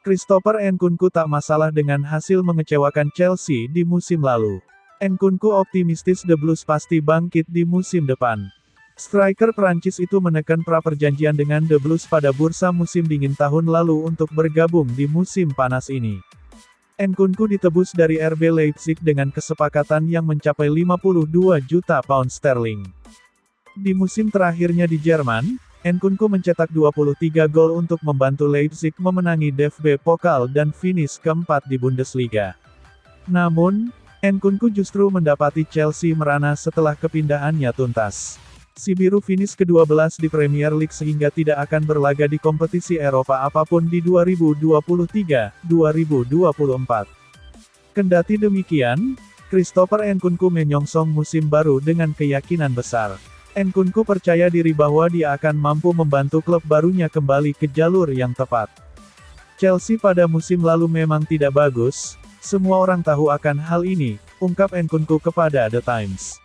Christopher Nkunku tak masalah dengan hasil mengecewakan Chelsea di musim lalu. Nkunku optimistis The Blues pasti bangkit di musim depan. Striker Prancis itu menekan pra-perjanjian dengan The Blues pada bursa musim dingin tahun lalu untuk bergabung di musim panas ini. Nkunku ditebus dari RB Leipzig dengan kesepakatan yang mencapai 52 juta pound sterling. Di musim terakhirnya di Jerman, Nkunku mencetak 23 gol untuk membantu Leipzig memenangi DFB Pokal dan finish keempat di Bundesliga. Namun, Nkunku justru mendapati Chelsea merana setelah kepindahannya tuntas. Si biru finish ke-12 di Premier League sehingga tidak akan berlaga di kompetisi Eropa apapun di 2023-2024. Kendati demikian, Christopher Nkunku menyongsong musim baru dengan keyakinan besar. Nkunku percaya diri bahwa dia akan mampu membantu klub barunya kembali ke jalur yang tepat. Chelsea pada musim lalu memang tidak bagus, semua orang tahu akan hal ini, ungkap Nkunku kepada The Times.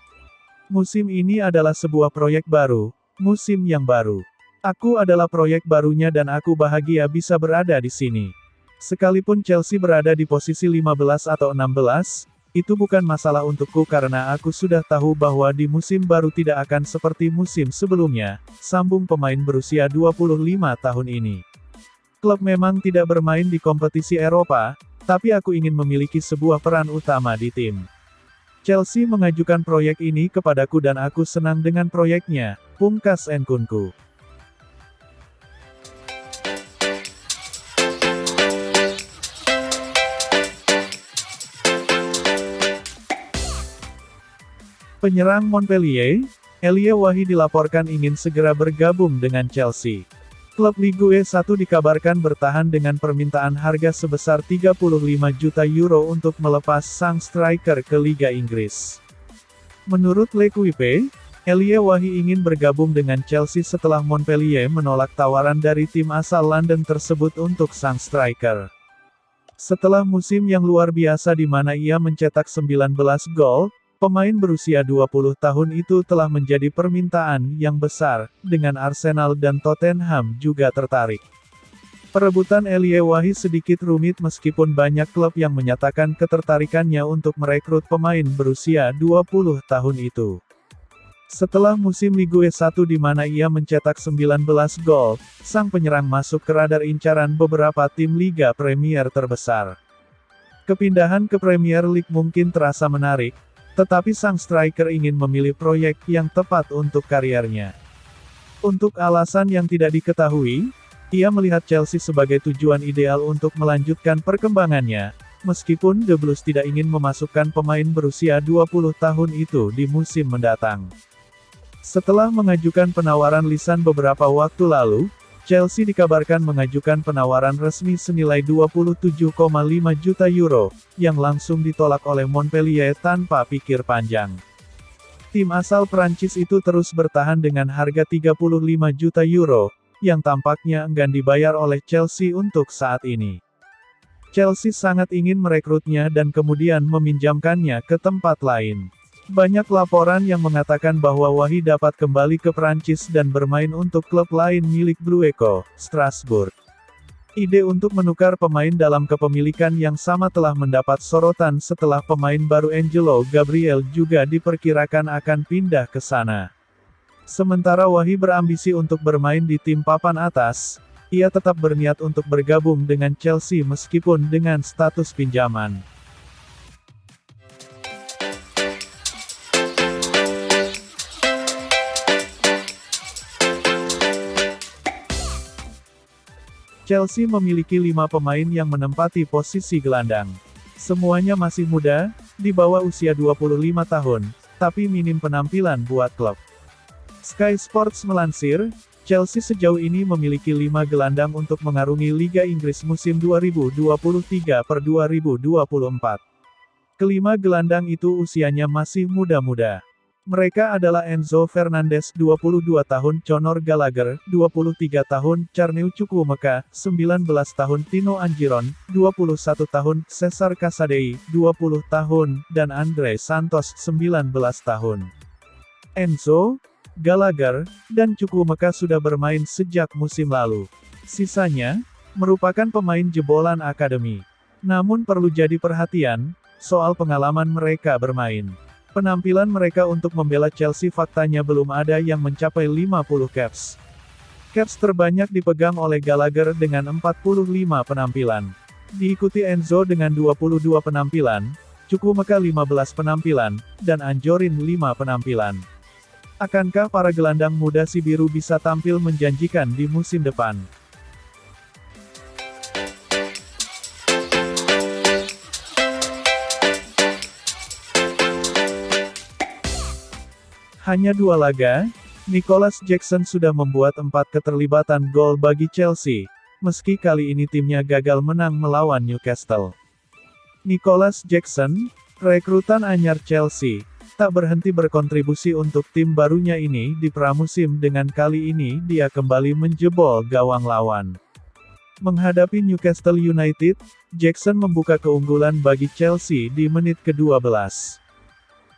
Musim ini adalah sebuah proyek baru, musim yang baru. Aku adalah proyek barunya dan aku bahagia bisa berada di sini. Sekalipun Chelsea berada di posisi 15 atau 16, itu bukan masalah untukku karena aku sudah tahu bahwa di musim baru tidak akan seperti musim sebelumnya, sambung pemain berusia 25 tahun ini. Klub memang tidak bermain di kompetisi Eropa, tapi aku ingin memiliki sebuah peran utama di tim. Chelsea mengajukan proyek ini kepadaku dan aku senang dengan proyeknya, pungkas Nkunku. Penyerang Montpellier, Elie Wahi dilaporkan ingin segera bergabung dengan Chelsea. Klub Ligue 1 dikabarkan bertahan dengan permintaan harga sebesar 35 juta euro untuk melepas sang striker ke Liga Inggris. Menurut L'Equipe, Elie Wahi ingin bergabung dengan Chelsea setelah Montpellier menolak tawaran dari tim asal London tersebut untuk sang striker. Setelah musim yang luar biasa di mana ia mencetak 19 gol, pemain berusia 20 tahun itu telah menjadi permintaan yang besar, dengan Arsenal dan Tottenham juga tertarik. Perebutan Elie Wahi sedikit rumit meskipun banyak klub yang menyatakan ketertarikannya untuk merekrut pemain berusia 20 tahun itu. Setelah musim Ligue 1 di mana ia mencetak 19 gol, sang penyerang masuk ke radar incaran beberapa tim Liga Premier terbesar. Kepindahan ke Premier League mungkin terasa menarik, tetapi sang striker ingin memilih proyek yang tepat untuk kariernya. Untuk alasan yang tidak diketahui, ia melihat Chelsea sebagai tujuan ideal untuk melanjutkan perkembangannya, meskipun The Blues tidak ingin memasukkan pemain berusia 20 tahun itu di musim mendatang. Setelah mengajukan penawaran lisan beberapa waktu lalu, Chelsea dikabarkan mengajukan penawaran resmi senilai 27,5 juta euro, yang langsung ditolak oleh Montpellier tanpa pikir panjang. Tim asal Prancis itu terus bertahan dengan harga 35 juta euro, yang tampaknya enggan dibayar oleh Chelsea untuk saat ini. Chelsea sangat ingin merekrutnya dan kemudian meminjamkannya ke tempat lain. Banyak laporan yang mengatakan bahwa Wahi dapat kembali ke Prancis dan bermain untuk klub lain milik Blue Echo, Strasbourg. Ide untuk menukar pemain dalam kepemilikan yang sama telah mendapat sorotan setelah pemain baru Angelo Gabriel juga diperkirakan akan pindah ke sana. Sementara Wahi berambisi untuk bermain di tim papan atas, ia tetap berniat untuk bergabung dengan Chelsea meskipun dengan status pinjaman. Chelsea memiliki 5 pemain yang menempati posisi gelandang. Semuanya masih muda, di bawah usia 25 tahun, tapi minim penampilan buat klub. Sky Sports melansir, Chelsea sejauh ini memiliki 5 gelandang untuk mengarungi Liga Inggris musim 2023-2024. Kelima gelandang itu usianya masih muda-muda. Mereka adalah Enzo Fernandez 22 tahun, Conor Gallagher 23 tahun, Charneu Chukwuemeka 19 tahun, Tino Angiron 21 tahun, Cesar Casadei 20 tahun, dan Andre Santos 19 tahun. Enzo, Gallagher, dan Chukwuemeka sudah bermain sejak musim lalu. Sisanya, merupakan pemain jebolan akademi. Namun perlu jadi perhatian, soal pengalaman mereka bermain. Penampilan mereka untuk membela Chelsea faktanya belum ada yang mencapai 50 caps. Caps terbanyak dipegang oleh Gallagher dengan 45 penampilan. Diikuti Enzo dengan 22 penampilan, Chukwuemeka 15 penampilan, dan Anjorin 5 penampilan. Akankah para gelandang muda si biru bisa tampil menjanjikan di musim depan? Hanya 2 laga, Nicolas Jackson sudah membuat 4 keterlibatan gol bagi Chelsea, meski kali ini timnya gagal menang melawan Newcastle. Nicolas Jackson, rekrutan anyar Chelsea, tak berhenti berkontribusi untuk tim barunya ini di pramusim dengan kali ini dia kembali menjebol gawang lawan. Menghadapi Newcastle United, Jackson membuka keunggulan bagi Chelsea di menit ke-12.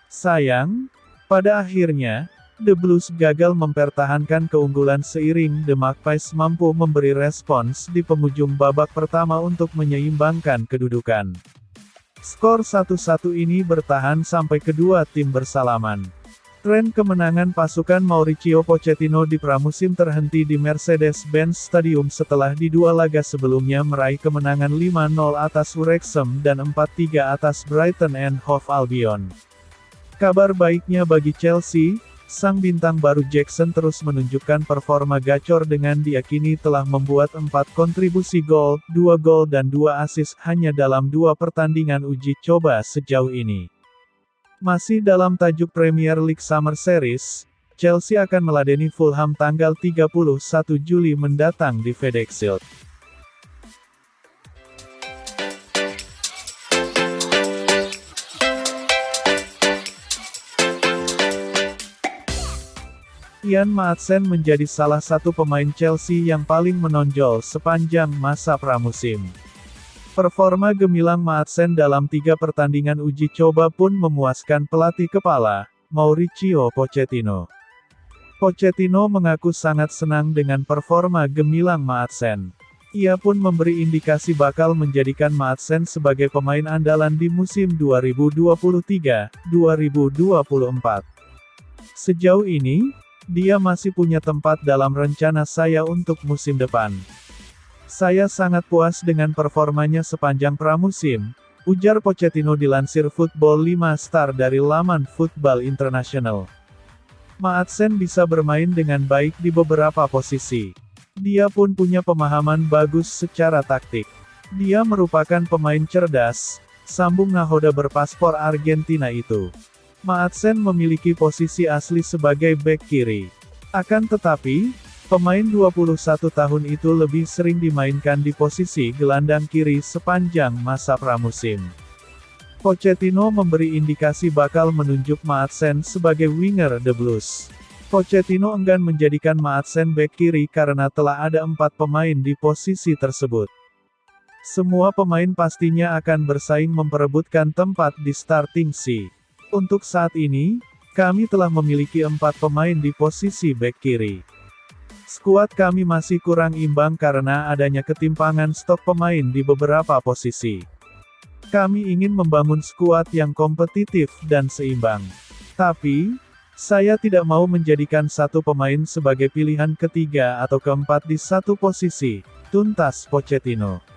Sayang, pada akhirnya, The Blues gagal mempertahankan keunggulan seiring The Magpies mampu memberi respons di penghujung babak pertama untuk menyeimbangkan kedudukan. Skor 1-1 ini bertahan sampai kedua tim bersalaman. Tren kemenangan pasukan Mauricio Pochettino di pramusim terhenti di Mercedes-Benz Stadium setelah di 2 laga sebelumnya meraih kemenangan 5-0 atas Wrexham dan 4-3 atas Brighton and Hove Albion. Kabar baiknya bagi Chelsea, sang bintang baru Jackson terus menunjukkan performa gacor dengan diyakini telah membuat 4 kontribusi gol, 2 gol dan 2 assist hanya dalam 2 pertandingan uji coba sejauh ini. Masih dalam tajuk Premier League Summer Series, Chelsea akan meladeni Fulham tanggal 31 Juli mendatang di FedEx Shield. Ian Maatsen menjadi salah satu pemain Chelsea yang paling menonjol sepanjang masa pramusim. Performa gemilang Maatsen dalam 3 pertandingan uji coba pun memuaskan pelatih kepala, Mauricio Pochettino. Pochettino mengaku sangat senang dengan performa gemilang Maatsen. Ia pun memberi indikasi bakal menjadikan Maatsen sebagai pemain andalan di musim 2023-2024. Sejauh ini, dia masih punya tempat dalam rencana saya untuk musim depan. Saya sangat puas dengan performanya sepanjang pramusim, ujar Pochettino dilansir Football 5 Star dari laman Football International. Maatsen bisa bermain dengan baik di beberapa posisi. Dia pun punya pemahaman bagus secara taktik. Dia merupakan pemain cerdas, sambung nahoda berpaspor Argentina itu. Maatsen memiliki posisi asli sebagai bek kiri. Akan tetapi, pemain 21 tahun itu lebih sering dimainkan di posisi gelandang kiri sepanjang masa pramusim. Pochettino memberi indikasi bakal menunjuk Maatsen sebagai winger The Blues. Pochettino enggan menjadikan Maatsen bek kiri karena telah ada 4 pemain di posisi tersebut. Semua pemain pastinya akan bersaing memperebutkan tempat di starting C. Untuk saat ini, kami telah memiliki 4 pemain di posisi bek kiri. Skuad kami masih kurang imbang karena adanya ketimpangan stok pemain di beberapa posisi. Kami ingin membangun skuad yang kompetitif dan seimbang. Tapi, saya tidak mau menjadikan satu pemain sebagai pilihan ketiga atau keempat di satu posisi, tuntas Pochettino.